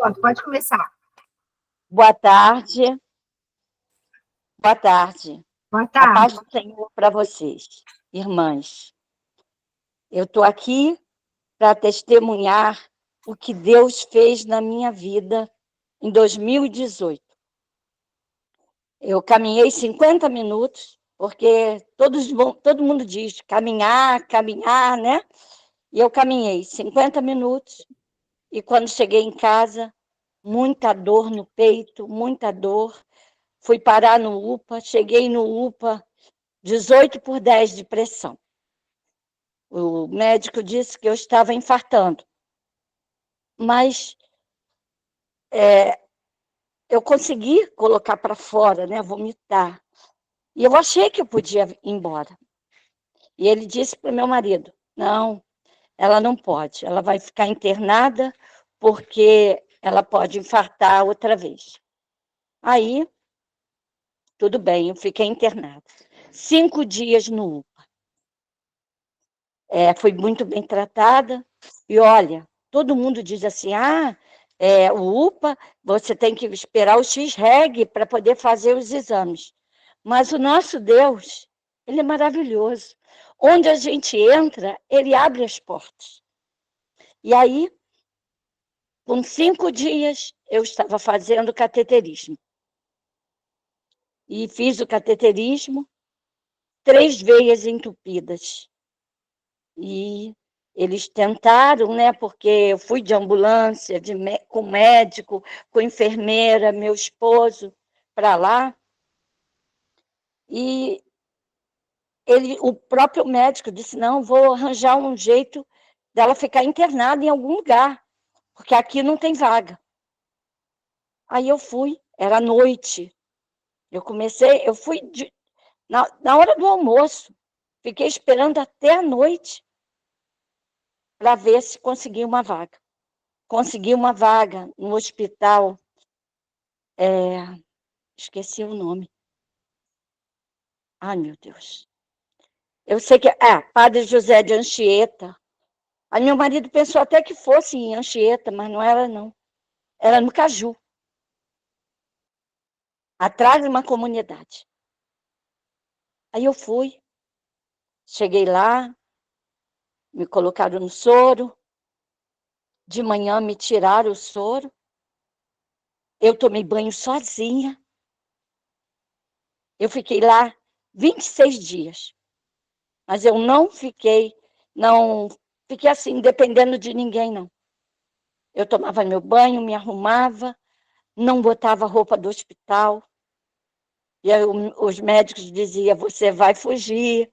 Pronto, pode começar. Boa tarde. Boa tarde. Boa A tarde. paz do Senhor para vocês, irmãs. Eu estou aqui para testemunhar o que Deus fez na minha vida em 2018. Eu caminhei 50 minutos, porque todo mundo diz caminhar, caminhar, né? E eu caminhei 50 minutos, e quando cheguei em casa, muita dor no peito, muita dor. Fui parar no UPA, cheguei no UPA, 18/10 de pressão. O médico disse que eu estava infartando, mas eu consegui colocar para fora, né, vomitar. E eu achei que eu podia ir embora. E ele disse para o meu marido, não, ela não pode, ela vai ficar internada porque ela pode infartar outra vez. Aí, tudo bem, eu fiquei internada. 5 dias no UPA. Fui muito bem tratada. E olha, todo mundo diz assim, o UPA, você tem que esperar o X-REG para poder fazer os exames. Mas o nosso Deus, ele é maravilhoso. Onde a gente entra, ele abre as portas. E aí, com 5 dias, eu estava fazendo cateterismo. E fiz o cateterismo, 3 veias entupidas. E eles tentaram, né? Porque eu fui de ambulância, com médico, com enfermeira, meu esposo, para lá. E o próprio médico disse, não, vou arranjar um jeito dela ficar internada em algum lugar, porque aqui não tem vaga. Aí eu fui, era noite. Eu fui na hora do almoço, fiquei esperando até a noite para ver se conseguia uma vaga. Consegui uma vaga no hospital, esqueci o nome. Ai, meu Deus. Eu sei que Padre José de Anchieta. Aí meu marido pensou até que fosse em Anchieta, mas não era, não. Era no Caju, atrás de uma comunidade. Aí eu fui, cheguei lá, me colocaram no soro, de manhã me tiraram o soro, eu tomei banho sozinha, eu fiquei lá 26 dias, mas eu não fiquei assim, dependendo de ninguém, não. Eu tomava meu banho, me arrumava, não botava roupa do hospital, e aí os médicos diziam, você vai fugir,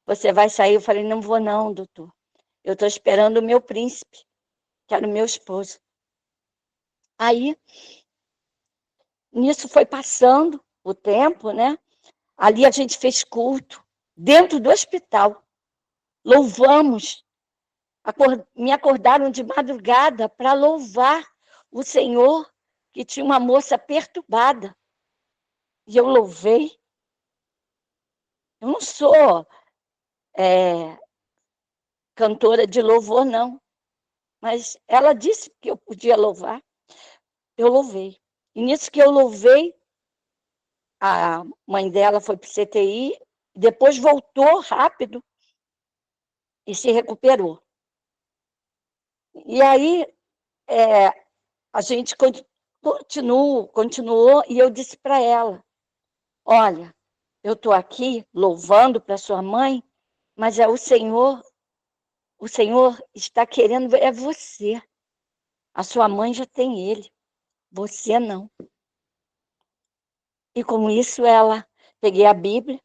você vai sair. Eu falei, não vou não, doutor. Eu estou esperando o meu príncipe, que era o meu esposo. Aí, nisso foi passando o tempo, né? Ali a gente fez culto, dentro do hospital. Louvamos. Me acordaram de madrugada para louvar o Senhor, que tinha uma moça perturbada. E eu louvei. Eu não sou cantora de louvor, não. Mas ela disse que eu podia louvar. Eu louvei. E nisso que eu louvei, a mãe dela foi para o CTI, depois voltou rápido e se recuperou. E aí a gente continuou, e eu disse para ela, olha, eu estou aqui louvando para sua mãe, mas o Senhor está querendo, é você. A sua mãe já tem ele, você não. E com isso peguei a Bíblia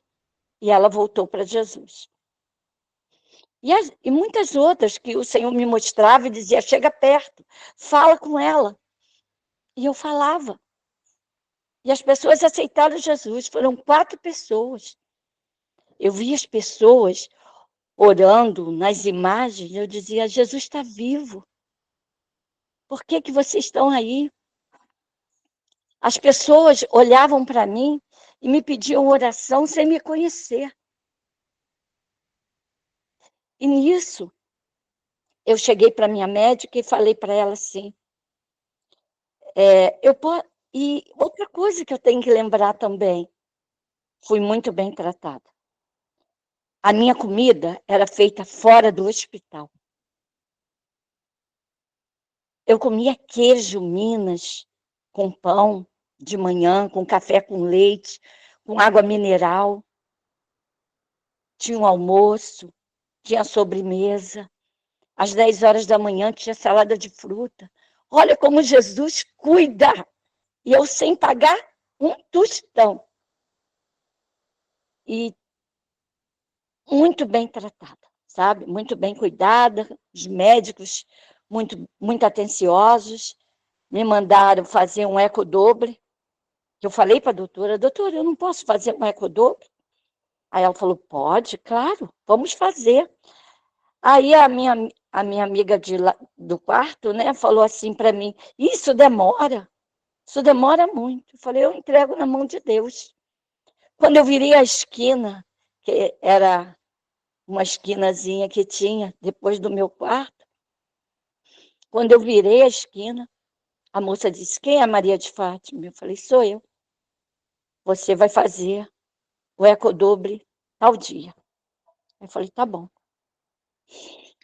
e ela voltou para Jesus. E muitas outras que o Senhor me mostrava e dizia, chega perto, fala com ela. E eu falava. E as pessoas aceitaram Jesus, foram 4 pessoas. Eu vi as pessoas orando nas imagens, eu dizia, Jesus está vivo. Por que vocês estão aí? As pessoas olhavam para mim e me pediam oração sem me conhecer. E nisso, eu cheguei para minha médica e falei para ela assim, E outra coisa que eu tenho que lembrar também, fui muito bem tratada. A minha comida era feita fora do hospital. Eu comia queijo Minas com pão de manhã, com café com leite, com água mineral. Tinha um almoço, tinha sobremesa. Às 10 horas da manhã tinha salada de fruta. Olha como Jesus cuida! E eu sem pagar um tostão. E muito bem tratada, sabe? Muito bem cuidada, os médicos muito atenciosos, me mandaram fazer um ecodobre, que eu falei para doutora, eu não posso fazer um ecodobre? Aí ela falou, pode, claro, vamos fazer. Aí a minha amiga do quarto, né, falou assim para mim, isso demora muito. Eu falei, eu entrego na mão de Deus. Quando eu virei a esquina, que era uma esquinazinha que tinha depois do meu quarto, quando eu virei a esquina, a moça disse, quem é a Maria de Fátima? Eu falei, sou eu. Você vai fazer o ecodobre tal dia. Eu falei, tá bom.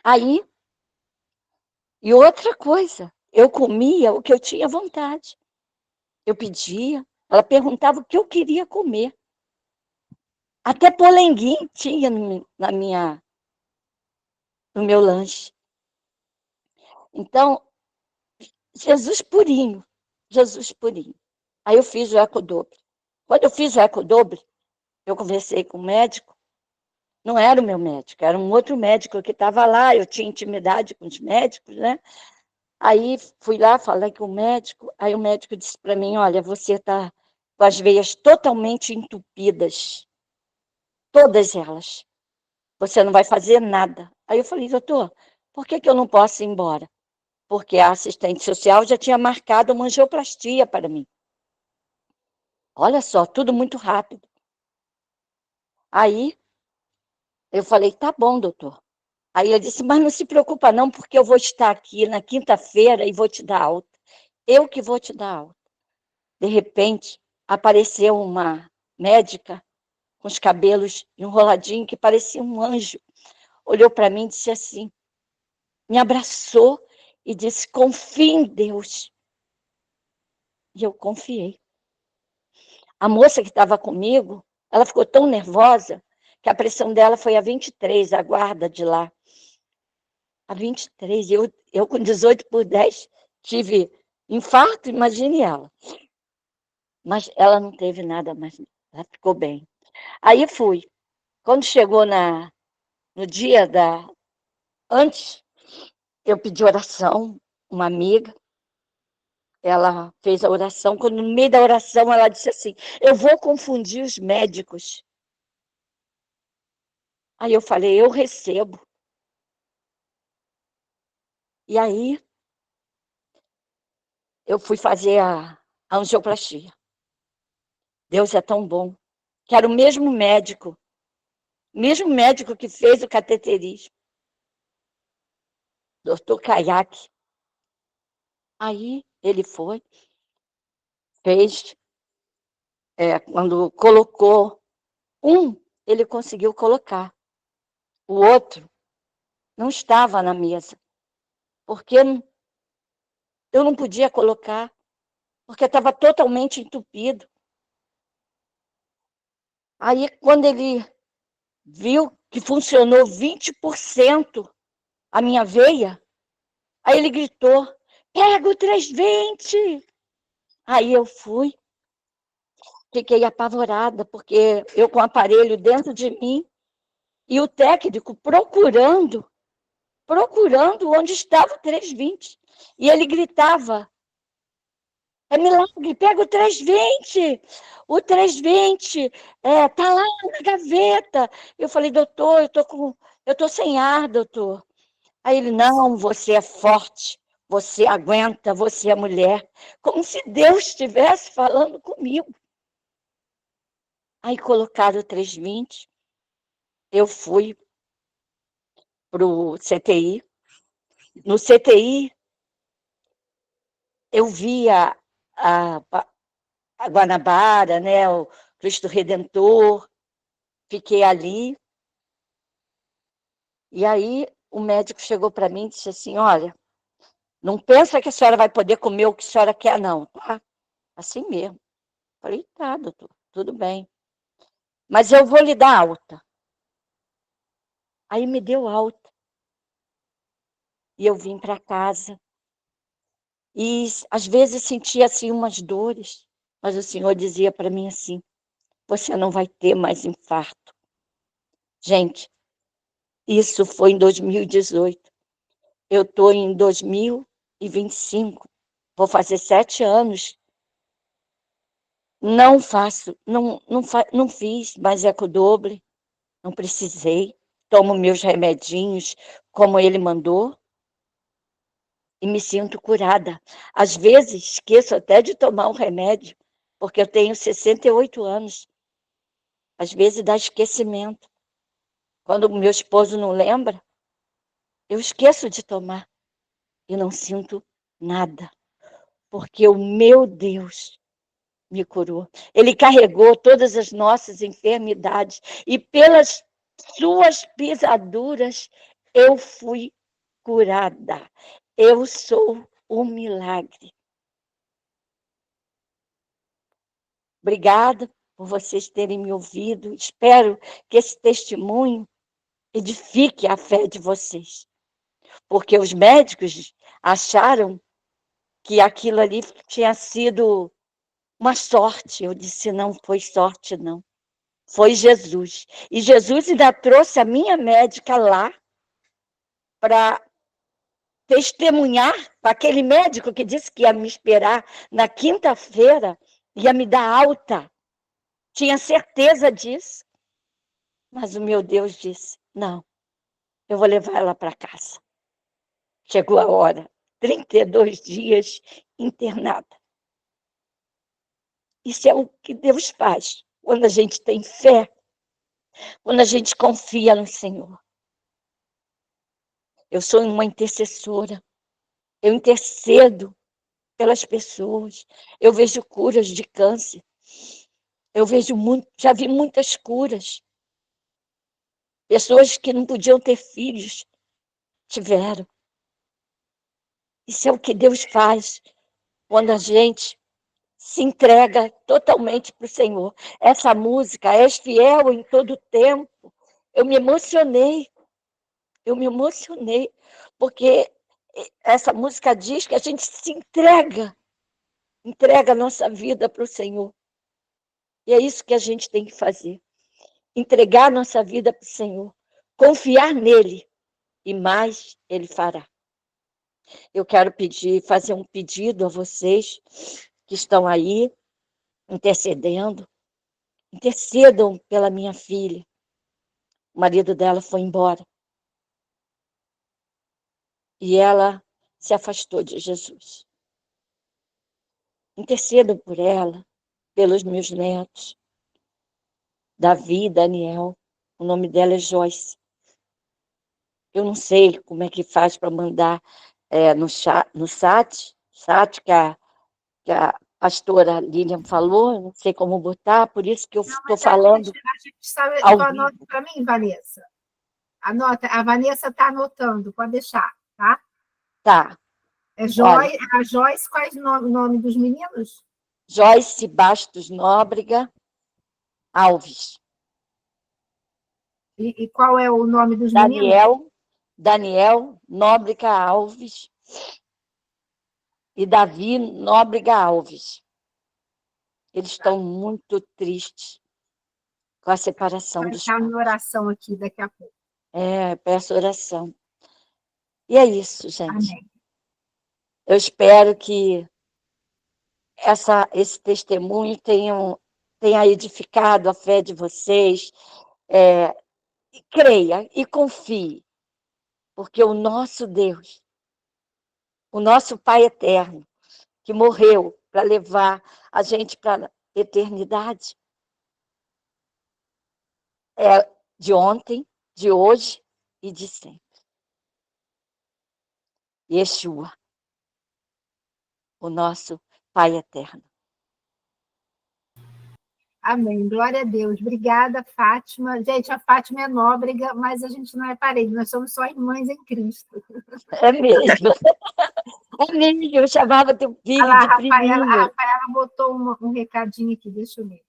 Aí, e outra coisa, eu comia o que eu tinha vontade. Eu pedia, ela perguntava o que eu queria comer. Até polenguinho tinha no meu lanche. Então, Jesus purinho, Jesus purinho. Aí eu fiz o ecodobre. Quando eu fiz o ecodobre, eu conversei com o médico, não era o meu médico, era um outro médico que estava lá, eu tinha intimidade com os médicos, né? Aí fui lá, falei com o médico, aí o médico disse para mim, olha, você está com as veias totalmente entupidas, todas elas. Você não vai fazer nada. Aí eu falei, doutor, por que eu não posso ir embora? Porque a assistente social já tinha marcado uma angioplastia para mim. Olha só, tudo muito rápido. Aí eu falei, tá bom, doutor. Aí ele disse, mas não se preocupa não, porque eu vou estar aqui na quinta-feira e vou te dar alta. Eu que vou te dar alta. De repente, apareceu uma médica com os cabelos enroladinhos, que parecia um anjo. Olhou para mim e disse assim, me abraçou e disse, confie em Deus. E eu confiei. A moça que estava comigo, ela ficou tão nervosa que a pressão dela foi a 23, a guarda de lá. A 23, eu com 18/10 tive infarto, imagine ela. Mas ela não teve nada mais, ela ficou bem. Aí fui. Quando chegou no dia antes, eu pedi oração, uma amiga, ela fez a oração, quando no meio da oração ela disse assim, eu vou confundir os médicos. Aí eu falei, eu recebo. E aí eu fui fazer a angioplastia. Deus é tão bom. Que era o mesmo médico que fez o cateterismo, doutor Caiaque. Aí ele foi, fez, quando colocou ele conseguiu colocar. O outro não estava na mesa, porque eu não podia colocar, porque estava totalmente entupido. Aí, quando ele viu que funcionou 20% a minha veia, aí ele gritou, pega o 320! Aí eu fui, fiquei apavorada, porque eu com o aparelho dentro de mim, e o técnico procurando onde estava o 320. E ele gritava, é milagre, pega o 320, o 320, tá lá na gaveta. Eu falei, doutor, eu tô sem ar, doutor. Aí ele, não, você é forte, você aguenta, você é mulher. Como se Deus estivesse falando comigo. Aí colocaram o 320, eu fui para o CTI. No CTI, eu via a Guanabara, né, o Cristo Redentor, fiquei ali. E aí o médico chegou para mim e disse assim, olha, não pensa que a senhora vai poder comer o que a senhora quer, não, tá? Assim mesmo. Falei, tá, doutor, tudo bem. Mas eu vou lhe dar alta. Aí me deu alta. E eu vim para casa. E às vezes sentia assim umas dores. Mas o Senhor dizia para mim assim, você não vai ter mais infarto. Gente, isso foi em 2018. Eu estou em 2025. Vou fazer 7 anos. Não faço, não fiz mais ecodoble, não precisei. Tomo meus remedinhos como ele mandou e me sinto curada. Às vezes esqueço até de tomar um remédio, porque eu tenho 68 anos. Às vezes dá esquecimento. Quando o meu esposo não lembra, eu esqueço de tomar e não sinto nada, porque o meu Deus me curou. Ele carregou todas as nossas enfermidades e pelas suas pisaduras eu fui curada. Eu sou um milagre. Obrigada por vocês terem me ouvido. Espero que esse testemunho edifique a fé de vocês, porque os médicos acharam que aquilo ali tinha sido uma sorte. Eu disse, não foi sorte, não. Foi Jesus. E Jesus ainda trouxe a minha médica lá para testemunhar para aquele médico que disse que ia me esperar na quinta-feira, ia me dar alta. Tinha certeza disso. Mas o meu Deus disse, não, eu vou levar ela para casa. Chegou a hora, 32 dias internada. Isso é o que Deus faz quando a gente tem fé, quando a gente confia no Senhor. Eu sou uma intercessora. Eu intercedo pelas pessoas. Eu vejo curas de câncer. Eu vejo muito, já vi muitas curas. Pessoas que não podiam ter filhos, tiveram. Isso é o que Deus faz quando a gente se entrega totalmente para o Senhor. Essa música, És Fiel em Todo Tempo, eu me emocionei. Eu me emocionei, porque essa música diz que a gente se entrega a nossa vida para o Senhor. E é isso que a gente tem que fazer. Entregar nossa vida para o Senhor. Confiar nele. E mais ele fará. Eu quero fazer um pedido a vocês que estão aí, intercedendo. Intercedam pela minha filha. O marido dela foi embora. E ela se afastou de Jesus. Intercedam por ela, pelos meus netos. Davi, Daniel. O nome dela é Joyce. Eu não sei como é que faz para mandar no chat que a pastora Lilian falou, eu não sei como botar, por isso que eu estou falando a gente sabe, ao então anota vivo. para mim, Vanessa. Anota, a Vanessa está anotando, pode deixar, tá? Tá, É olha, a Joyce, quais o nome dos meninos? Joyce Bastos Nóbrega Alves, E qual é o nome dos meninos? Daniel Nóbrega Alves e Davi Nóbrega Alves. Eles estão muito tristes com a separação Vai dos estar em pais. oração aqui daqui a pouco. Peço oração. E é isso, gente. Amém. Eu espero que esse testemunho tenha edificado a fé de vocês. Creia e confie, porque o nosso Deus, o nosso Pai eterno, que morreu para levar a gente para a eternidade, é de ontem, de hoje e de sempre. Yeshua, o nosso Pai eterno. Amém. Glória a Deus. Obrigada, Fátima. Gente, a Fátima é nóbrega, mas a gente não é parede, nós somos só irmãs em Cristo. É mesmo. É mesmo, eu chamava teu Olha filho lá, de priminho. a Rafaela botou um recadinho aqui, deixa eu ler.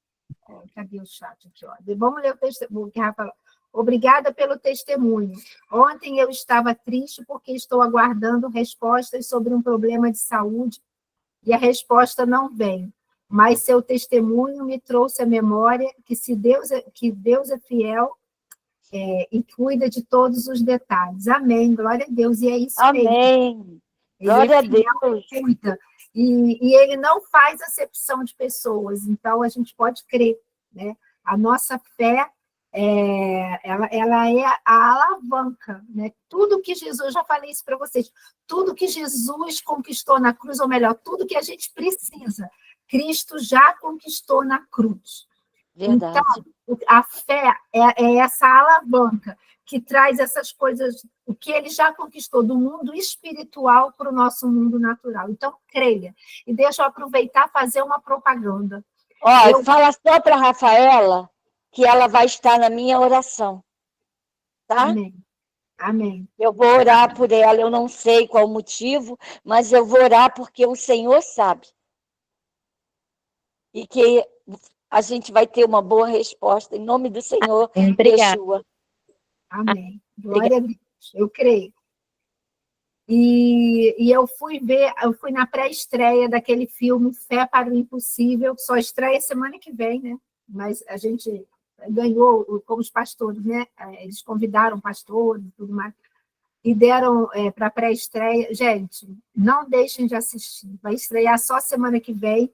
Cadê o chat aqui? Ó? Vamos ler o testemunho que a Rafa falou. Obrigada pelo testemunho. Ontem eu estava triste porque estou aguardando respostas sobre um problema de saúde e a resposta não vem. Mas seu testemunho me trouxe à memória que Deus é fiel e cuida de todos os detalhes. Amém, glória a Deus. E é isso mesmo. Amém. Ele Glória é a fiel, Deus. cuida. E ele não faz acepção de pessoas, então a gente pode crer, né? A nossa fé, ela é a alavanca, né? Tudo que Jesus, já falei isso para vocês, tudo que Jesus conquistou na cruz, ou melhor, tudo que a gente precisa, Cristo já conquistou na cruz. Verdade. Então, a fé é essa alavanca que traz essas coisas, o que ele já conquistou do mundo espiritual para o nosso mundo natural. Então, creia. E deixa eu aproveitar e fazer uma propaganda. Ó, fala só para a Rafaela que ela vai estar na minha oração. Tá? Amém. Amém. Eu vou orar por ela, eu não sei qual o motivo, mas eu vou orar porque o Senhor sabe. E que a gente vai ter uma boa resposta, em nome do Senhor, Yeshua. Amém. Glória a Deus. Eu creio. E eu fui na pré-estreia daquele filme Fé para o Impossível, só estreia semana que vem, né? Mas a gente ganhou como os pastores, né? Eles convidaram pastores e tudo mais, e deram para a pré-estreia. Gente, não deixem de assistir, vai estrear só semana que vem.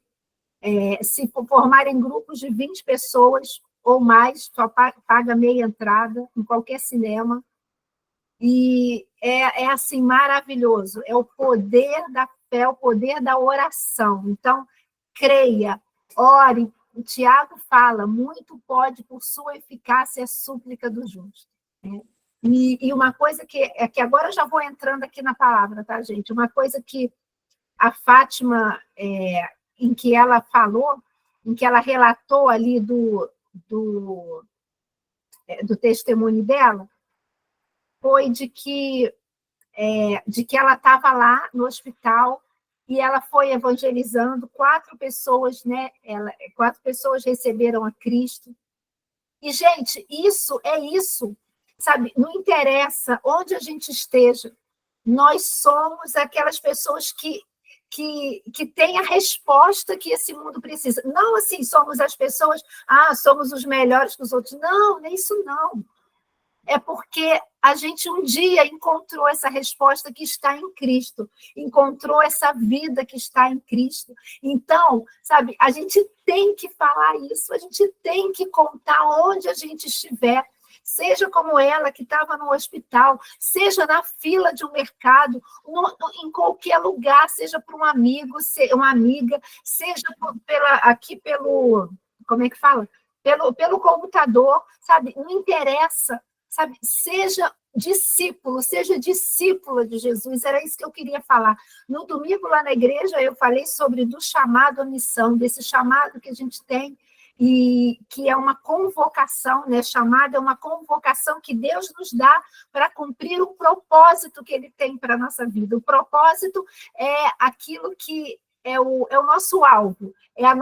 Se formarem grupos de 20 pessoas ou mais, só paga meia entrada em qualquer cinema. E é assim, maravilhoso. É o poder da fé, o poder da oração. Então, creia, ore. O Tiago fala, muito pode por sua eficácia a súplica do justo. E uma coisa que agora eu já vou entrando aqui na palavra, tá, gente? Uma coisa que a Fátima, em que ela falou, em que ela relatou ali do testemunho dela, foi de que ela estava lá no hospital e ela foi evangelizando, 4 pessoas, né? 4 pessoas receberam a Cristo. E, gente, isso, sabe? Não interessa onde a gente esteja, nós somos aquelas pessoas que têm a resposta que esse mundo precisa. Não assim, somos as pessoas, somos os melhores que os outros. Não, nem isso não. É porque a gente um dia encontrou essa resposta que está em Cristo, encontrou essa vida que está em Cristo. Então, sabe, a gente tem que falar isso, a gente tem que contar onde a gente estiver, seja como ela que estava no hospital, seja na fila de um mercado, em qualquer lugar, seja para um amigo, uma amiga, seja pelo, como é que fala? Pelo computador, sabe? Não interessa. Sabe, seja discípula de Jesus, era isso que eu queria falar. No domingo, lá na igreja, eu falei sobre do chamado à missão, desse chamado que a gente tem, e que é uma convocação, né? Chamado é uma convocação que Deus nos dá para cumprir o propósito que Ele tem para a nossa vida. O propósito é aquilo que é o nosso alvo, é a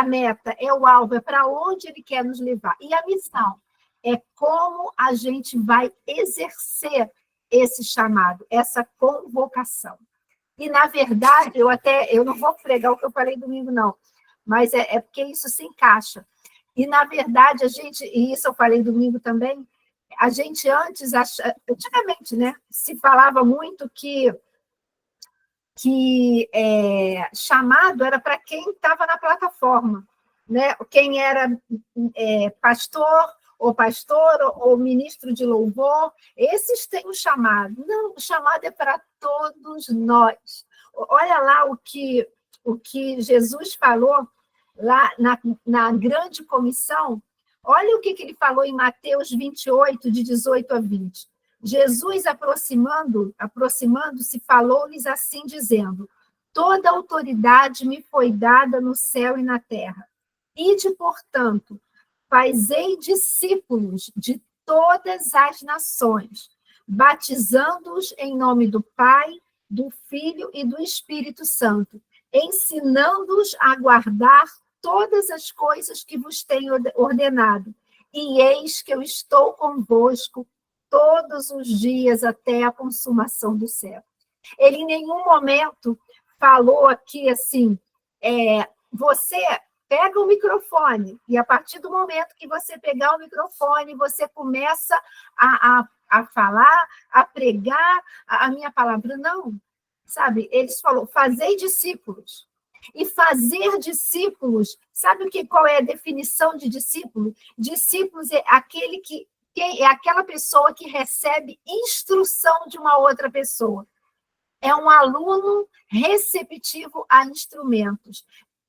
meta, é o alvo, é para onde Ele quer nos levar. E a missão é como a gente vai exercer esse chamado, essa convocação. E, na verdade, eu não vou pregar o que eu falei domingo, não, mas é porque isso se encaixa. E, na verdade, e isso eu falei domingo também, a gente antigamente, né, se falava muito que chamado era para quem estava na plataforma, né? Quem era pastor, ou ministro de louvor, esses têm um chamado. Não, o chamado é para todos nós. Olha lá o que Jesus falou lá na grande comissão. Olha o que ele falou em Mateus 28, de 18 a 20. Jesus, aproximando-se, falou-lhes assim, dizendo: Toda autoridade me foi dada no céu e na terra. Ide, portanto, fazei discípulos de todas as nações, batizando-os em nome do Pai, do Filho e do Espírito Santo, ensinando-os a guardar todas as coisas que vos tenho ordenado. E eis que eu estou convosco todos os dias até a consumação do céu. Ele em nenhum momento falou aqui assim, você pega o microfone, e a partir do momento que você pegar o microfone, você começa a falar, a pregar a minha palavra. Não, sabe? Eles falaram, fazei discípulos. E fazer discípulos, sabe qual é a definição de discípulo? Discípulos é é aquela pessoa que recebe instrução de uma outra pessoa. É um aluno receptivo a instrumentos.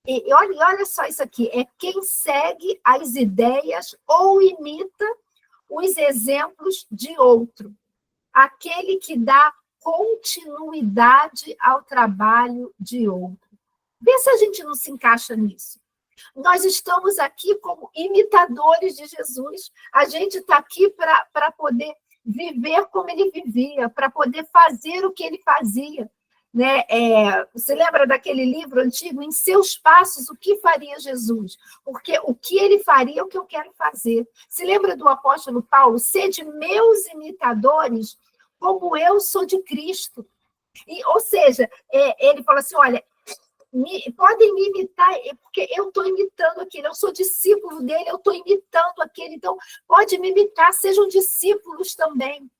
E olha só isso aqui, é quem segue as ideias ou imita os exemplos de outro. Aquele que dá continuidade ao trabalho de outro. Vê se a gente não se encaixa nisso. Nós estamos aqui como imitadores de Jesus. A gente está aqui para poder viver como ele vivia, para poder fazer o que ele fazia. Né? Você lembra daquele livro antigo, Em Seus Passos, o que faria Jesus? Porque o que ele faria é o que eu quero fazer. Se lembra do apóstolo Paulo? Sede meus imitadores, como eu sou de Cristo. Ou seja, ele fala assim, olha, podem me imitar, porque eu estou imitando aquele, eu sou discípulo dele, eu estou imitando aquele, então pode me imitar, sejam discípulos também.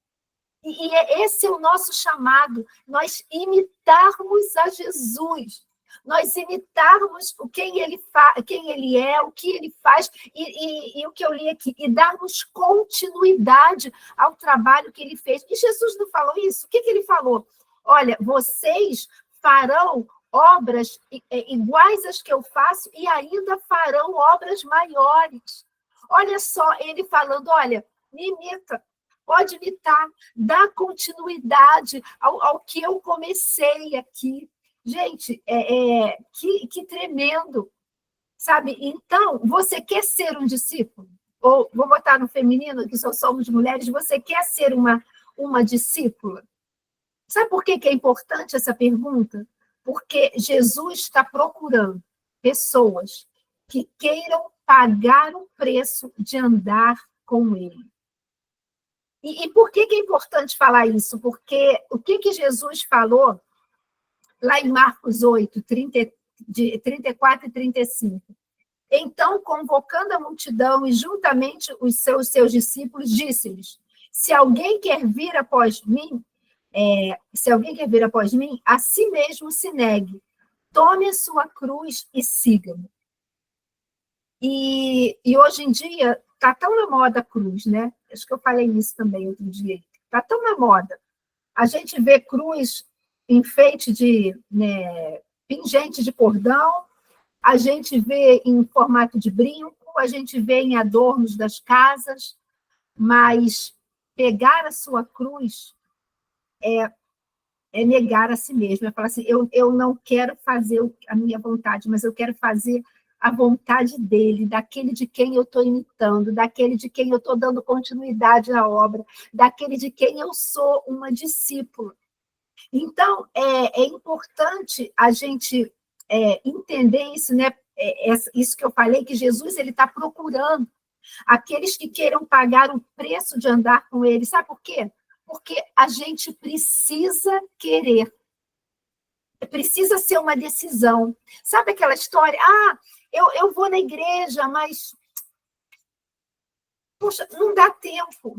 E esse é o nosso chamado, nós imitarmos a Jesus, nós imitarmos quem ele é, o que ele faz, e o que eu li aqui, e darmos continuidade ao trabalho que ele fez. E Jesus não falou isso? O que ele falou? Olha, vocês farão obras iguais às que eu faço e ainda farão obras maiores. Olha só, ele falando, olha, me imita, pode imitar, dá continuidade ao que eu comecei aqui. Gente, que tremendo, sabe? Então, você quer ser um discípulo? Ou, vou botar no feminino, que só somos mulheres, você quer ser uma discípula? Sabe por que é importante essa pergunta? Porque Jesus está procurando pessoas que queiram pagar o preço de andar com ele. E por que é importante falar isso? Porque o que Jesus falou lá em Marcos 8, 34 e 35? Então, convocando a multidão e juntamente os seus discípulos, disse-lhes, se alguém quer vir após mim, a si mesmo se negue, tome a sua cruz e siga-me. E hoje em dia está tão na moda a cruz, né? Acho que eu falei isso também outro dia. Está tão na moda. A gente vê cruz enfeite de pingente de cordão, a gente vê em formato de brinco, a gente vê em adornos das casas, mas pegar a sua cruz é negar a si mesmo, é falar assim, eu não quero fazer a minha vontade, mas eu quero fazer a vontade dele, daquele de quem eu estou imitando, daquele de quem eu estou dando continuidade à obra, daquele de quem eu sou uma discípula. Então, é importante a gente entender isso, né? Isso que eu falei, que Jesus está procurando aqueles que queiram pagar o preço de andar com ele. Sabe por quê? Porque a gente precisa querer. Precisa ser uma decisão. Sabe aquela história? Eu vou na igreja, mas... Poxa, não dá tempo.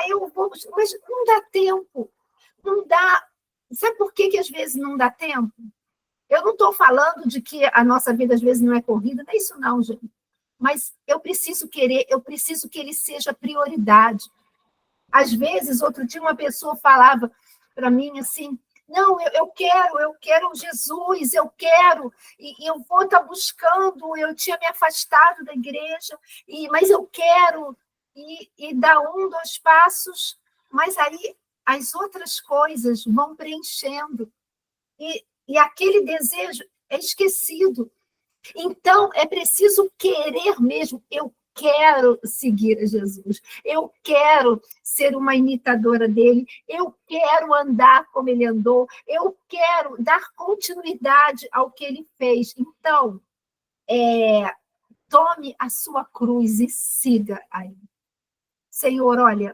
Eu vou... Mas não dá tempo. Não dá... Sabe por que às vezes não dá tempo? Eu não estou falando de que a nossa vida às vezes não é corrida, não é isso não, gente. Mas eu preciso querer, eu preciso que ele seja prioridade. Às vezes, outro dia, uma pessoa falava para mim assim, não, eu quero Jesus, eu quero, e eu vou estar buscando, eu tinha me afastado da igreja, mas eu quero, e dá 1, 2 passos, mas aí as outras coisas vão preenchendo. e aquele desejo é esquecido. Então, é preciso querer mesmo. Eu quero seguir a Jesus, eu quero ser uma imitadora dele, eu quero andar como ele andou, eu quero dar continuidade ao que ele fez. Então, tome a sua cruz e siga a ele. Senhor, olha,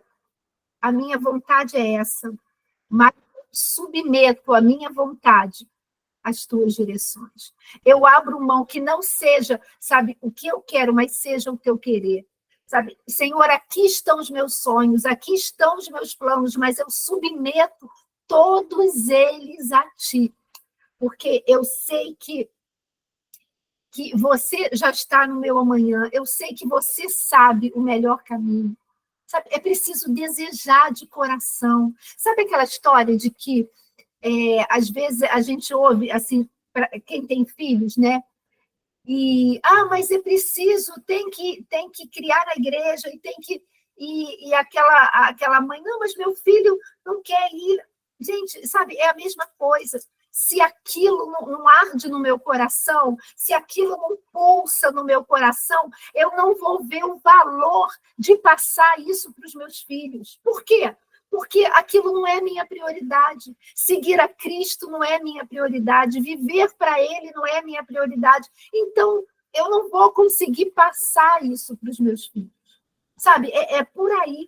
a minha vontade é essa, mas submeto a minha vontade às tuas direções. Eu abro mão que não seja, sabe, o que eu quero, mas seja o teu querer. Sabe, Senhor, aqui estão os meus sonhos, aqui estão os meus planos, mas eu submeto todos eles a ti, porque eu sei que você já está no meu amanhã, eu sei que você sabe o melhor caminho. Sabe, é preciso desejar de coração. Sabe aquela história de que, às vezes, a gente ouve, assim, para quem tem filhos, né? Mas é preciso, tem que criar a igreja, e tem que... E aquela mãe, não, mas meu filho não quer ir. Gente, sabe, é a mesma coisa. Se aquilo não arde no meu coração, se aquilo não pulsa no meu coração, eu não vou ver o valor de passar isso para os meus filhos. Por quê? Porque aquilo não é minha prioridade. Seguir a Cristo não é minha prioridade. Viver para Ele não é minha prioridade. Então, eu não vou conseguir passar isso para os meus filhos. Sabe, é por aí.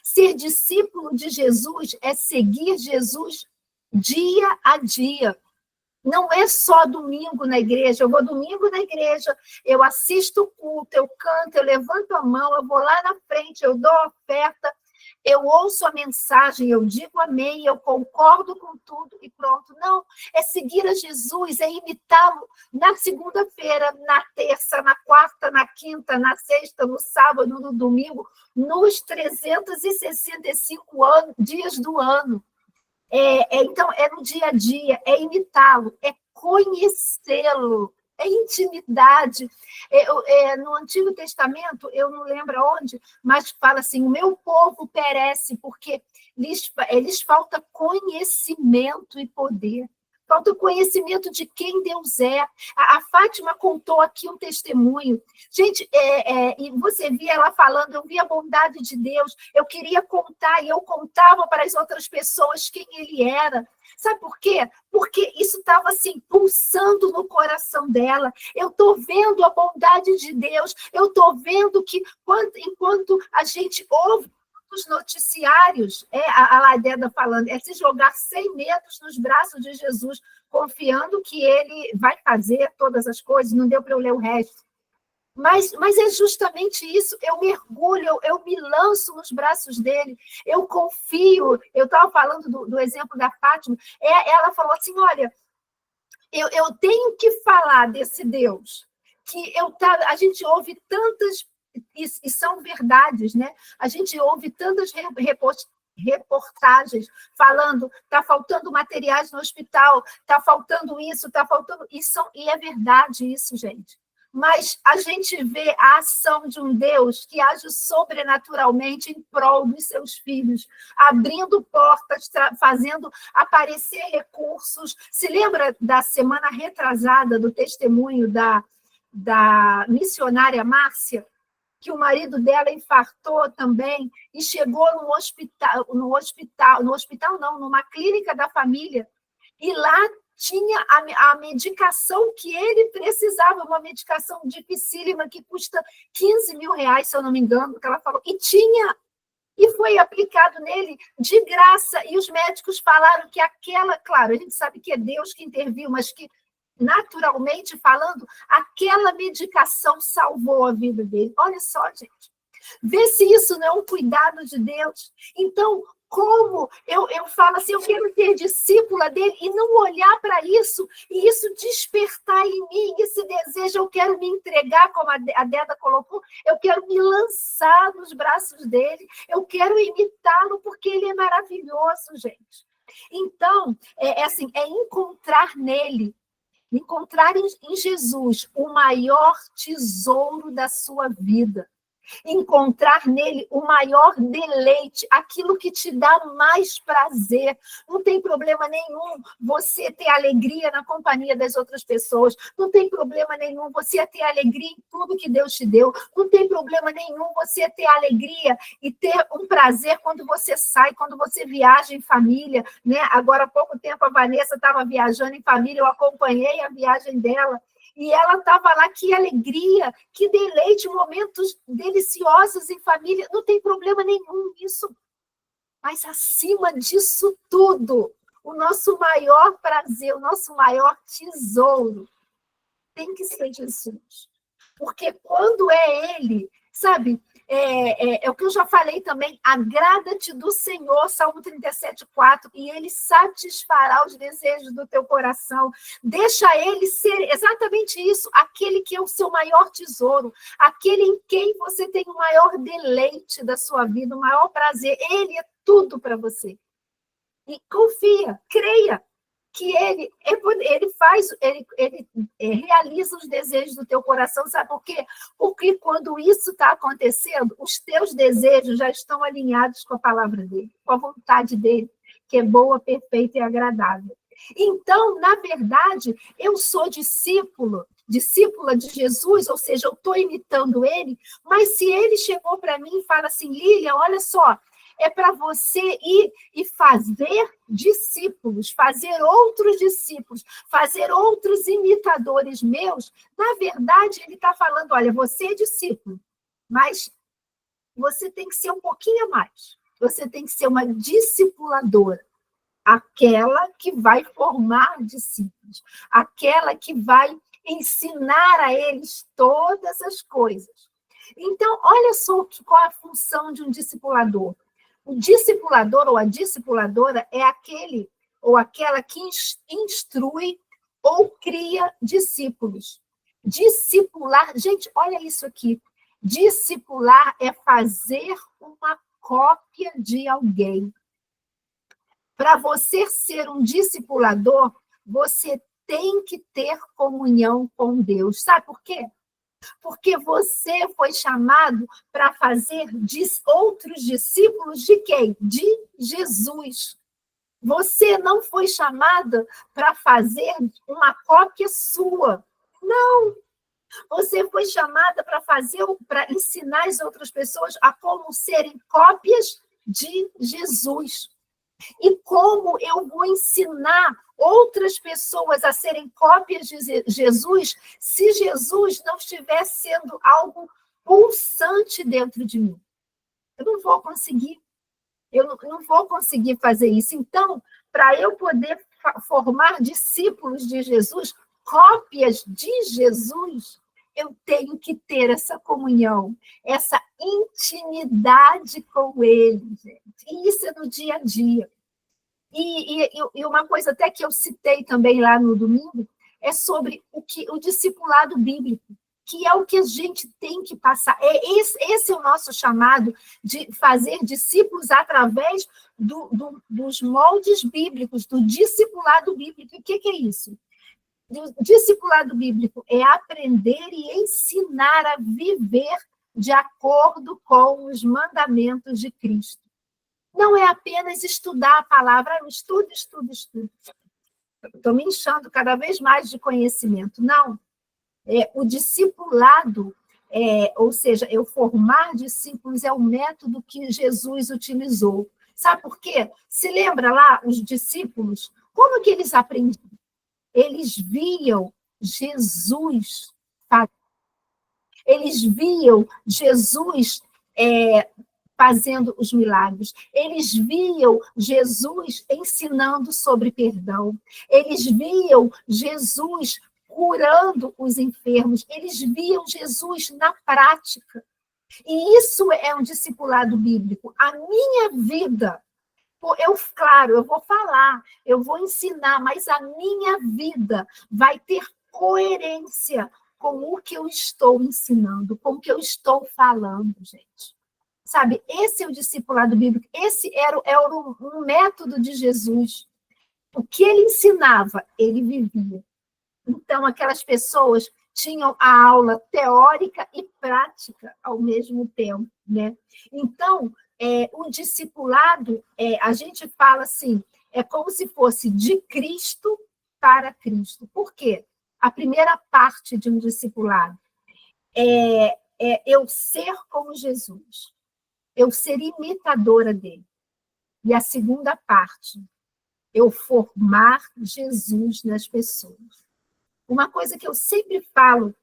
Ser discípulo de Jesus é seguir Jesus dia a dia. Não é só domingo na igreja. Eu vou domingo na igreja, eu assisto o culto, eu canto, eu levanto a mão, eu vou lá na frente, eu dou a oferta, eu ouço a mensagem, eu digo amém, eu concordo com tudo e pronto. Não, é seguir a Jesus, é imitá-lo na segunda-feira, na terça, na quarta, na quinta, na sexta, no sábado, no domingo, nos 365 dias do ano. Então, é no dia a dia, é imitá-lo, é conhecê-lo, é intimidade. No Antigo Testamento, eu não lembro onde, mas fala assim, o meu povo perece porque lhes falta conhecimento e poder. Falta o conhecimento de quem Deus é. A Fátima contou aqui um testemunho. Gente, e você via ela falando, eu via a bondade de Deus, eu queria contar, e eu contava para as outras pessoas quem ele era. Sabe por quê? Porque isso estava assim, pulsando no coração dela. Eu estou vendo a bondade de Deus, eu estou vendo que, enquanto a gente ouve os noticiários, a Ladeda falando, é se jogar 100 metros nos braços de Jesus, confiando que ele vai fazer todas as coisas, não deu para eu ler o resto. Mas é justamente isso, eu mergulho, eu me lanço nos braços dele, eu confio. Eu estava falando do exemplo da Fátima, ela falou assim, olha, eu tenho que falar desse Deus, que a gente ouve tantas, e são verdades, né? A gente ouve tantas reportagens falando, está faltando materiais no hospital, está faltando isso, está faltando isso, e é verdade isso, gente. Mas a gente vê a ação de um Deus que age sobrenaturalmente em prol dos seus filhos, abrindo portas, fazendo aparecer recursos. Se lembra da semana retrasada do testemunho da missionária Márcia, que o marido dela infartou também e chegou numa clínica da família, e lá tinha a medicação que ele precisava, uma medicação dificílima que custa 15 mil reais, se eu não me engano, que ela falou, e foi aplicado nele de graça, e os médicos falaram que claro, a gente sabe que é Deus que interviu, mas que, naturalmente falando, aquela medicação salvou a vida dele. Olha só, gente, vê se isso não é um cuidado de Deus. Então, como eu falo assim, eu quero ser discípula dele e não olhar para isso, e isso despertar em mim esse desejo, eu quero me entregar, como a Deda colocou, eu quero me lançar nos braços dele, eu quero imitá-lo, porque ele é maravilhoso, gente. Então, é encontrar nele, encontrar em Jesus o maior tesouro da sua vida. Encontrar nele o maior deleite, aquilo que te dá mais prazer. Não tem problema nenhum você ter alegria na companhia das outras pessoas. Não tem problema nenhum você ter alegria em tudo que Deus te deu. Não tem problema nenhum você ter alegria e ter um prazer quando você sai, quando você viaja em família, né? Agora, há pouco tempo, a Vanessa estava viajando em família, eu acompanhei a viagem dela. E ela estava lá, que alegria, que deleite, momentos deliciosos em família. Não tem problema nenhum nisso. Mas, acima disso tudo, o nosso maior prazer, o nosso maior tesouro tem que ser Jesus. Porque quando é Ele, sabe, é o que eu já falei também, agrada-te do Senhor, Salmo 37:4, e Ele satisfará os desejos do teu coração. Deixa Ele ser exatamente isso, aquele que é o seu maior tesouro, aquele em quem você tem o maior deleite da sua vida, o maior prazer. Ele é tudo para você. E confia, creia que ele realiza os desejos do teu coração. Sabe por quê? Porque quando isso está acontecendo, os teus desejos já estão alinhados com a palavra dele, com a vontade dele, que é boa, perfeita e agradável. Então, na verdade, eu sou discípula de Jesus, ou seja, eu estou imitando ele, mas se ele chegou para mim e fala assim, Lília, olha só, é para você ir e fazer discípulos, fazer outros discípulos, fazer outros imitadores meus. Na verdade, ele está falando, olha, você é discípulo, mas você tem que ser um pouquinho a mais. Você tem que ser uma discipuladora, aquela que vai formar discípulos, aquela que vai ensinar a eles todas as coisas. Então, olha só qual é a função de um discipulador. O discipulador ou a discipuladora é aquele ou aquela que instrui ou cria discípulos. Discipular, gente, olha isso aqui. Discipular é fazer uma cópia de alguém. Para você ser um discipulador, você tem que ter comunhão com Deus. Sabe por quê? Porque você foi chamado para fazer outros discípulos de quem? De Jesus. Você não foi chamada para fazer uma cópia sua. Não. Você foi chamada para ensinar as outras pessoas a como serem cópias de Jesus. E como eu vou ensinar outras pessoas a serem cópias de Jesus se Jesus não estiver sendo algo pulsante dentro de mim? Eu não vou conseguir. Eu não vou conseguir fazer isso. Então, para eu poder formar discípulos de Jesus, cópias de Jesus, eu tenho que ter essa comunhão, essa intimidade com ele, gente. E isso é no dia a dia. E uma coisa até que eu citei também lá no domingo é sobre o discipulado bíblico, que é o que a gente tem que passar. Esse é o nosso chamado de fazer discípulos através dos moldes bíblicos, do discipulado bíblico. O que é isso? O discipulado bíblico é aprender e ensinar a viver de acordo com os mandamentos de Cristo. Não é apenas estudar a palavra, estudo. Estou me enchendo cada vez mais de conhecimento. Não. O discipulado, ou seja, eu formar discípulos, é o método que Jesus utilizou. Sabe por quê? Se lembra lá, os discípulos, como que eles aprendiam? Eles viam Jesus fazer. Eles viam Jesus fazendo os milagres. Eles viam Jesus ensinando sobre perdão. Eles viam Jesus curando os enfermos. Eles viam Jesus na prática. E isso é um discipulado bíblico. A minha vida, claro, eu vou falar, eu vou ensinar, mas a minha vida vai ter coerência com o que eu estou ensinando, com o que eu estou falando, gente. Sabe, esse é o discipulado bíblico, esse era um método de Jesus. O que ele ensinava, ele vivia. Então, aquelas pessoas tinham a aula teórica e prática ao mesmo tempo, né? Então, o discipulado, a gente fala assim, é como se fosse de Cristo para Cristo. Por quê? A primeira parte de um discipulado é eu ser como Jesus, eu ser imitadora dele. E a segunda parte, eu formar Jesus nas pessoas. Uma coisa que eu sempre falo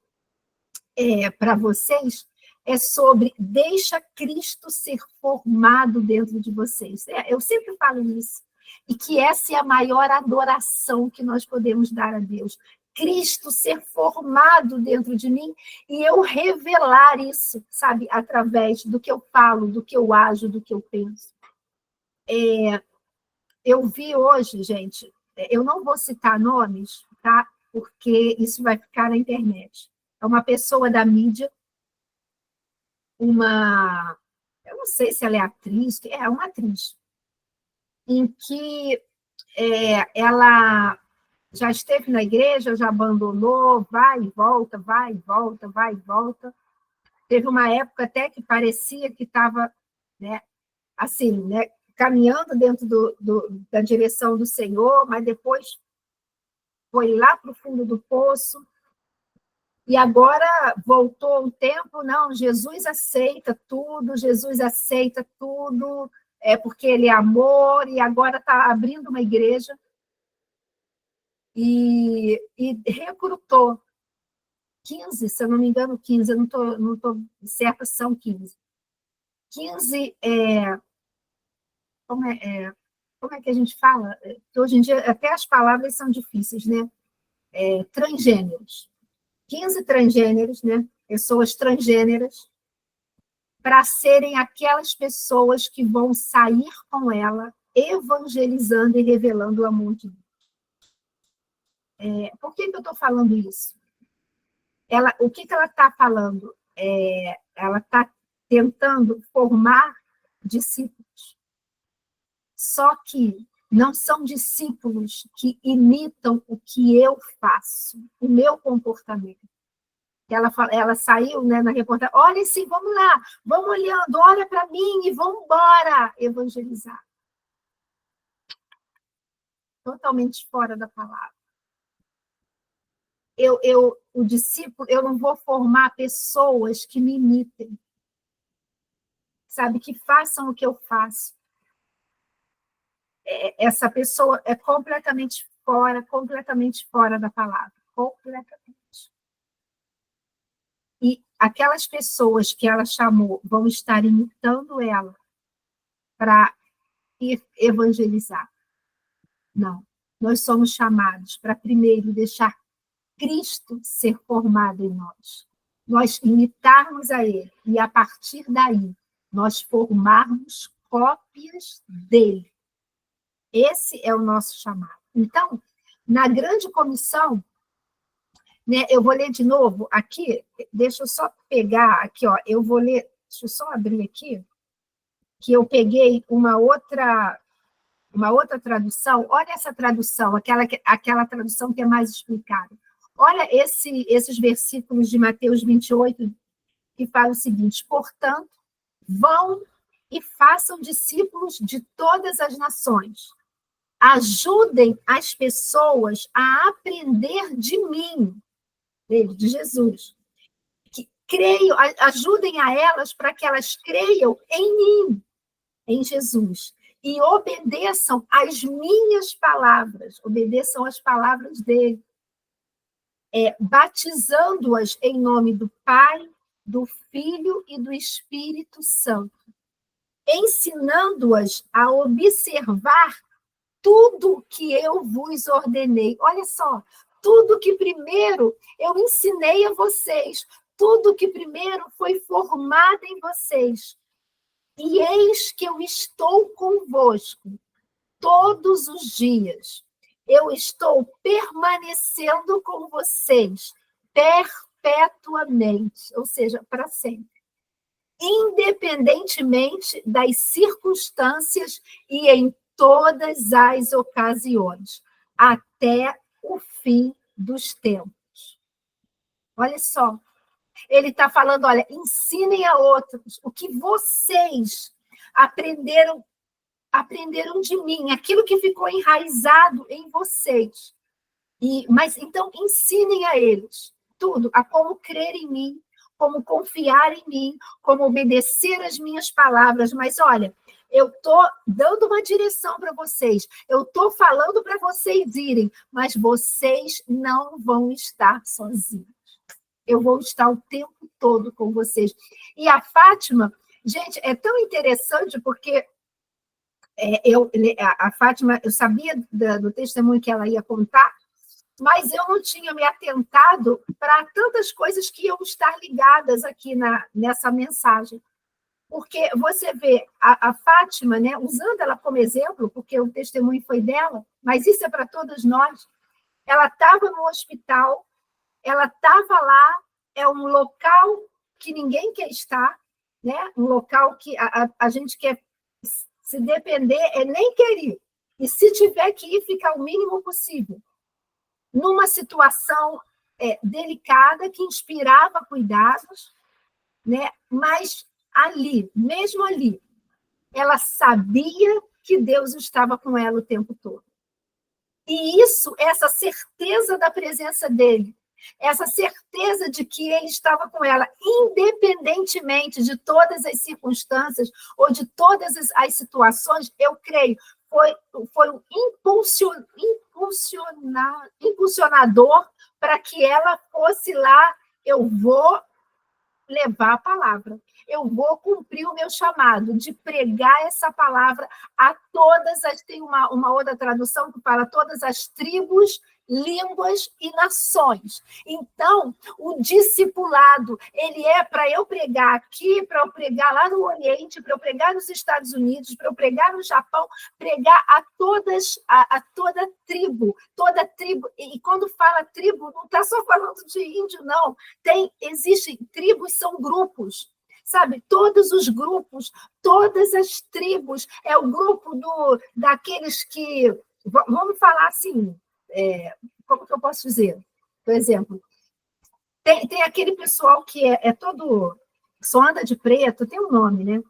para vocês é sobre deixa Cristo ser formado dentro de vocês. Eu sempre falo isso. E que essa é a maior adoração que nós podemos dar a Deus. Cristo ser formado dentro de mim e eu revelar isso, sabe, através do que eu falo, do que eu ajo, do que eu penso. Eu vi hoje, gente, eu não vou citar nomes, tá? Porque isso vai ficar na internet. É uma pessoa da mídia, eu não sei se ela é atriz, é uma atriz, em que ela já esteve na igreja, já abandonou, vai e volta, vai e volta, vai e volta. Teve uma época até que parecia que estava, né, assim, né, caminhando dentro da direção do Senhor, mas depois foi lá para o fundo do poço. E agora voltou um tempo, não, Jesus aceita tudo, porque ele é amor, e agora está abrindo uma igreja e recrutou 15, se eu não me engano, 15, eu não estou certa, são 15. 15, como é que a gente fala? Que hoje em dia até as palavras são difíceis, né? Transgêneros. 15 transgêneros, né? Pessoas transgêneras, para serem aquelas pessoas que vão sair com ela, evangelizando e revelando o amor de Deus. Por que eu estou falando isso? O que ela está falando? Ela está tentando formar discípulos. Só que não são discípulos que imitam o que eu faço, o meu comportamento. Ela saiu, né, na reportagem, olha sim, vamos lá, vamos olhando, olha para mim e vamos embora evangelizar. Totalmente fora da palavra. O discípulo, eu não vou formar pessoas que me imitem, sabe, que façam o que eu faço. Essa pessoa é completamente fora da palavra, completamente. E aquelas pessoas que ela chamou vão estar imitando ela para ir evangelizar. Não. Nós somos chamados para primeiro deixar Cristo ser formado em nós. Nós imitarmos a Ele e, a partir daí, nós formarmos cópias dele. Esse é o nosso chamado. Então, na grande comissão, né, eu vou ler de novo aqui, deixa eu só pegar aqui, ó, eu vou ler, deixa eu só abrir aqui, que eu peguei uma outra tradução. Olha essa tradução, aquela tradução que é mais explicada. Olha esses versículos de Mateus 28, que fala o seguinte: portanto, vão e façam discípulos de todas as nações. Ajudem as pessoas a aprender de mim, de Jesus. Ajudem a elas para que elas creiam em mim, em Jesus, e obedeçam às minhas palavras, obedeçam às palavras dele, batizando-as em nome do Pai, do Filho e do Espírito Santo, ensinando-as a observar tudo que eu vos ordenei. Olha só, tudo que primeiro eu ensinei a vocês, tudo que primeiro foi formado em vocês. E eis que eu estou convosco todos os dias. Eu estou permanecendo com vocês perpetuamente, ou seja, para sempre. Independentemente das circunstâncias e em todas as ocasiões, até o fim dos tempos. Olha só. Ele está falando, olha, ensinem a outros o que vocês aprenderam de mim, aquilo que ficou enraizado em vocês. Mas então ensinem a eles tudo, a como crer em mim, como confiar em mim, como obedecer às minhas palavras. Mas olha, eu estou dando uma direção para vocês, eu estou falando para vocês irem, mas vocês não vão estar sozinhos. Eu vou estar o tempo todo com vocês. E a Fátima, gente, é tão interessante porque a Fátima, eu sabia do testemunho que ela ia contar, mas eu não tinha me atentado para tantas coisas que iam estar ligadas aqui nessa mensagem. Porque você vê a Fátima, né, usando ela como exemplo, porque o testemunho foi dela, mas isso é para todos nós. Ela estava no hospital, ela estava lá, é um local que ninguém quer estar, né? Um local que a gente quer, se depender, nem quer ir. E se tiver que ir, ficar o mínimo possível. Numa situação delicada, que inspirava cuidados, né? Mas ali, mesmo ali, ela sabia que Deus estava com ela o tempo todo. E isso, essa certeza da presença dele, essa certeza de que ele estava com ela, independentemente de todas as circunstâncias ou de todas as situações, eu creio, foi um impulsionador para que ela fosse lá. Eu vou levar a palavra, eu vou cumprir o meu chamado de pregar essa palavra a todas as... Tem uma outra tradução que fala todas as tribos, línguas e nações. Então, o discipulado, ele é para eu pregar aqui, para eu pregar lá no Oriente, para eu pregar nos Estados Unidos, para eu pregar no Japão, pregar a toda tribo, e quando fala tribo, não está só falando de índio, não. Existem tribos, são grupos, sabe? Todos os grupos, todas as tribos, é o grupo daqueles que, vamos falar assim, como que eu posso dizer? Por exemplo, tem aquele pessoal que é todo, só anda de preto, tem um nome, né?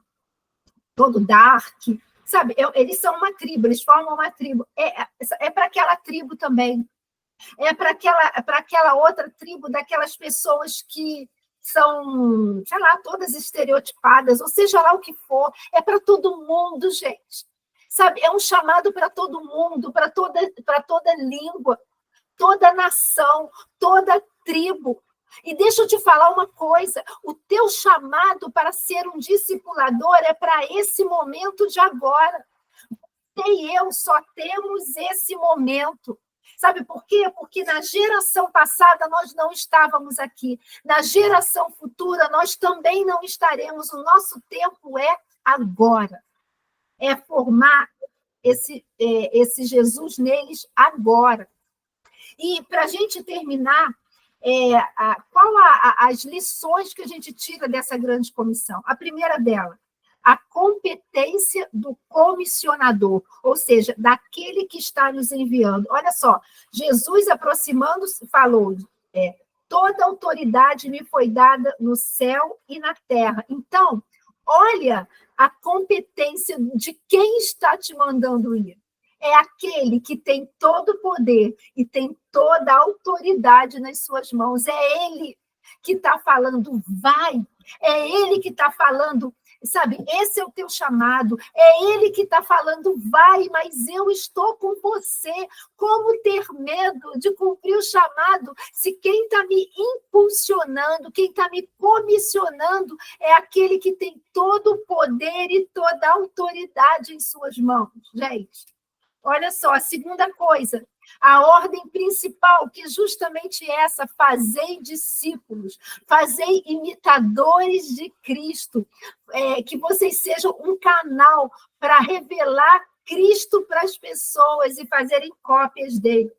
Todo dark, sabe? Eles são uma tribo, eles formam uma tribo. É para aquela tribo também. É para aquela outra tribo, daquelas pessoas que são, sei lá, todas estereotipadas, ou seja lá o que for, é para todo mundo, gente. Sabe? É um chamado para todo mundo, para toda língua, toda nação, toda tribo. E deixa eu te falar uma coisa, o teu chamado para ser um discipulador é para esse momento de agora. Você e eu só temos esse momento. Sabe por quê? Porque na geração passada nós não estávamos aqui. Na geração futura nós também não estaremos. O nosso tempo é agora. É formar esse Jesus neles agora. E para a gente terminar, qual as lições que a gente tira dessa grande comissão? A primeira dela, a competência do comissionador, ou seja, daquele que está nos enviando. Olha só, Jesus aproximando-se, falou, toda autoridade me foi dada no céu e na terra. Então, olha a competência de quem está te mandando ir. É aquele que tem todo o poder e tem toda a autoridade nas suas mãos. É ele que está falando, vai. É ele que está falando, sabe, esse é o teu chamado. É ele que está falando, vai, mas eu estou com você. Como ter medo de cumprir o chamado se quem está me impulsionando, quem está me comissionando é aquele que tem todo o poder e toda a autoridade em suas mãos, gente. Olha só, a segunda coisa, a ordem principal, que é justamente essa, fazei discípulos, fazei imitadores de Cristo, que vocês sejam um canal para revelar Cristo para as pessoas e fazerem cópias dele.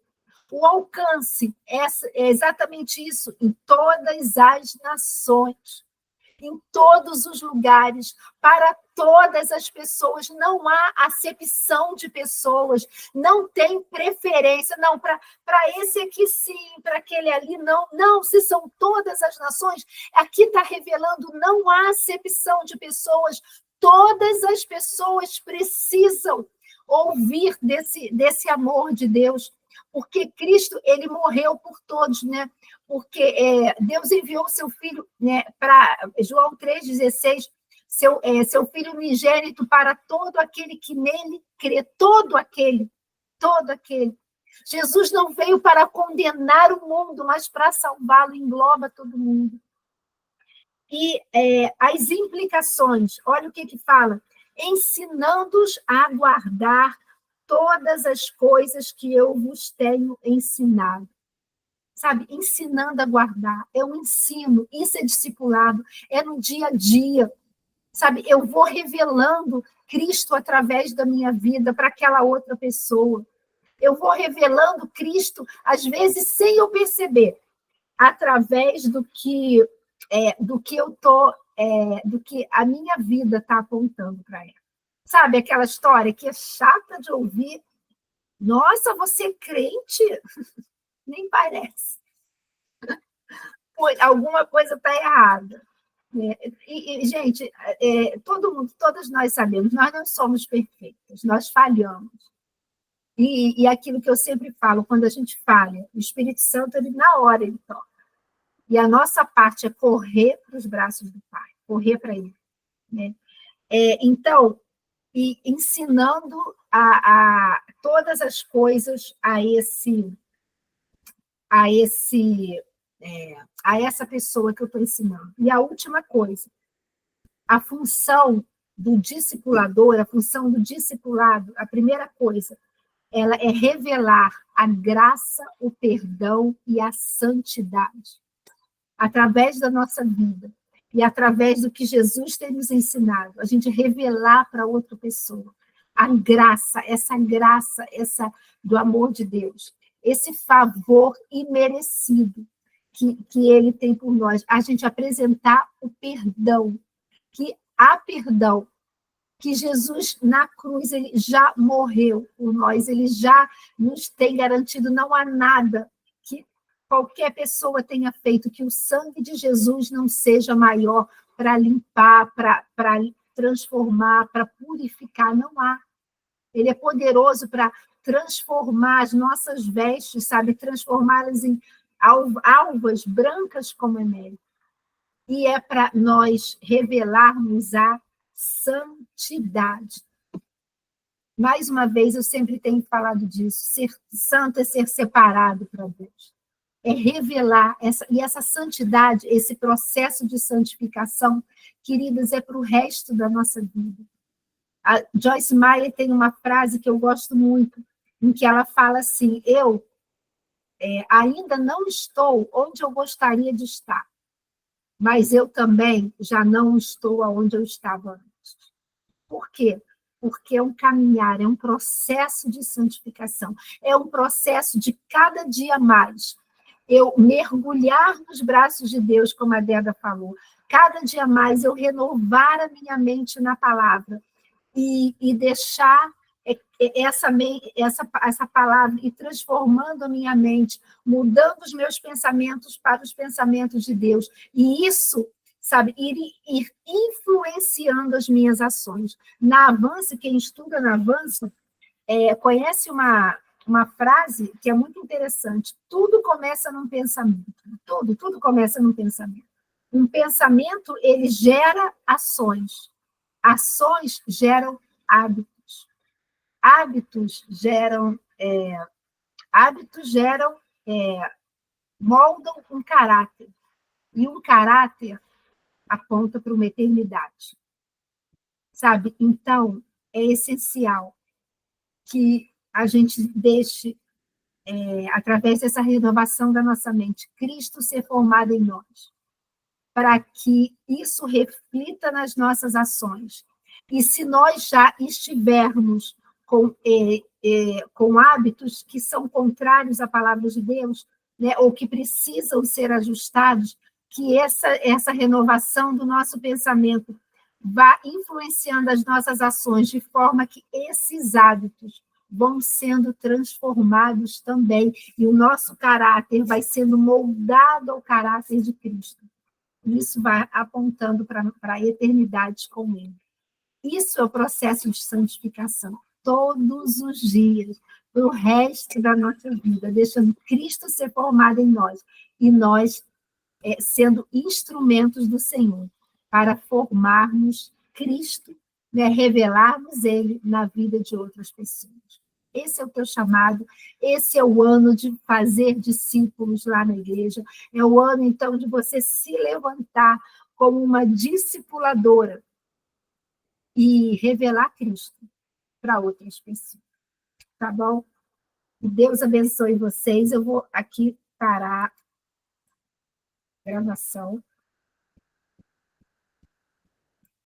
O alcance é exatamente isso, em todas as nações. em todos os lugares, para todas as pessoas. Não há acepção de pessoas, não tem preferência. Não, para esse aqui sim, para aquele ali não. Não, se são todas as nações, aqui está revelando, não há acepção de pessoas. Todas as pessoas precisam ouvir desse amor de Deus, porque Cristo, ele morreu por todos, né? Porque Deus enviou o seu Filho, né, para João 3,16, seu Filho unigênito para todo aquele que nele crê, todo aquele. Jesus não veio para condenar o mundo, mas para salvá-lo, engloba todo mundo. E as implicações, olha o que fala, ensinando-os a guardar todas as coisas que eu vos tenho ensinado. Sabe, ensinando a guardar, é um ensino, isso é discipulado, é no dia a dia, sabe, eu vou revelando Cristo através da minha vida para aquela outra pessoa, eu vou revelando Cristo, às vezes sem eu perceber, através do que eu tô, do que a minha vida está apontando para ela. Sabe, aquela história que é chata de ouvir, nossa, você é crente? Nem parece. Alguma coisa está errada. Gente, todo mundo, todos nós sabemos, nós não somos perfeitos, nós falhamos. E aquilo que eu sempre falo, quando a gente falha, o Espírito Santo, ele, na hora, ele toca. E a nossa parte é correr para os braços do Pai, correr para ele. Né? Então, e ensinando a todas as coisas a essa pessoa que eu estou ensinando. E a última coisa, a função do discipulador, a função do discipulado, a primeira coisa, ela é revelar a graça, o perdão e a santidade. Através da nossa vida e através do que Jesus tem nos ensinado, a gente revelar para outra pessoa a graça, essa do amor de Deus, esse favor imerecido que ele tem por nós, a gente apresentar o perdão, que há perdão, que Jesus na cruz ele já morreu por nós, ele já nos tem garantido, não há nada que qualquer pessoa tenha feito que o sangue de Jesus não seja maior para limpar, para transformar, para purificar, não há. Ele é poderoso para transformar as nossas vestes, sabe, transformá-las em alvas brancas como a neve. E é para nós revelarmos a santidade. Mais uma vez, eu sempre tenho falado disso, ser santo é ser separado para Deus. É revelar, essa santidade, esse processo de santificação, queridas, é para o resto da nossa vida. A Joyce Meyer tem uma frase que eu gosto muito, em que ela fala assim, eu ainda não estou onde eu gostaria de estar, mas eu também já não estou onde eu estava antes. Por quê? Porque é um caminhar, é um processo de santificação, é um processo de cada dia mais eu mergulhar nos braços de Deus, como a Débora falou, cada dia mais eu renovar a minha mente na palavra e deixar essa palavra e transformando a minha mente, mudando os meus pensamentos para os pensamentos de Deus. E isso, sabe, ir influenciando as minhas ações. Na Avance, quem estuda na Avance, conhece uma frase que é muito interessante. Tudo começa num pensamento. Tudo começa num pensamento. Um pensamento, ele gera ações. Ações geram hábitos. Hábitos moldam um caráter. E um caráter aponta para uma eternidade. Sabe? Então, é essencial que a gente deixe, através dessa renovação da nossa mente, Cristo ser formado em nós, para que isso reflita nas nossas ações. E se nós já estivermos com hábitos que são contrários à palavra de Deus, né, ou que precisam ser ajustados, que essa renovação do nosso pensamento vá influenciando as nossas ações, de forma que esses hábitos vão sendo transformados também, e o nosso caráter vai sendo moldado ao caráter de Cristo. Isso vai apontando para a eternidade com Ele. Isso é o processo de santificação, todos os dias, para o resto da nossa vida, deixando Cristo ser formado em nós, e nós sendo instrumentos do Senhor, para formarmos Cristo, né, revelarmos Ele na vida de outras pessoas. Esse é o teu chamado, esse é o ano de fazer discípulos lá na igreja, é o ano, então, de você se levantar como uma discipuladora e revelar Cristo para outras pessoas, tá bom? Deus abençoe vocês. Eu vou aqui parar a gravação.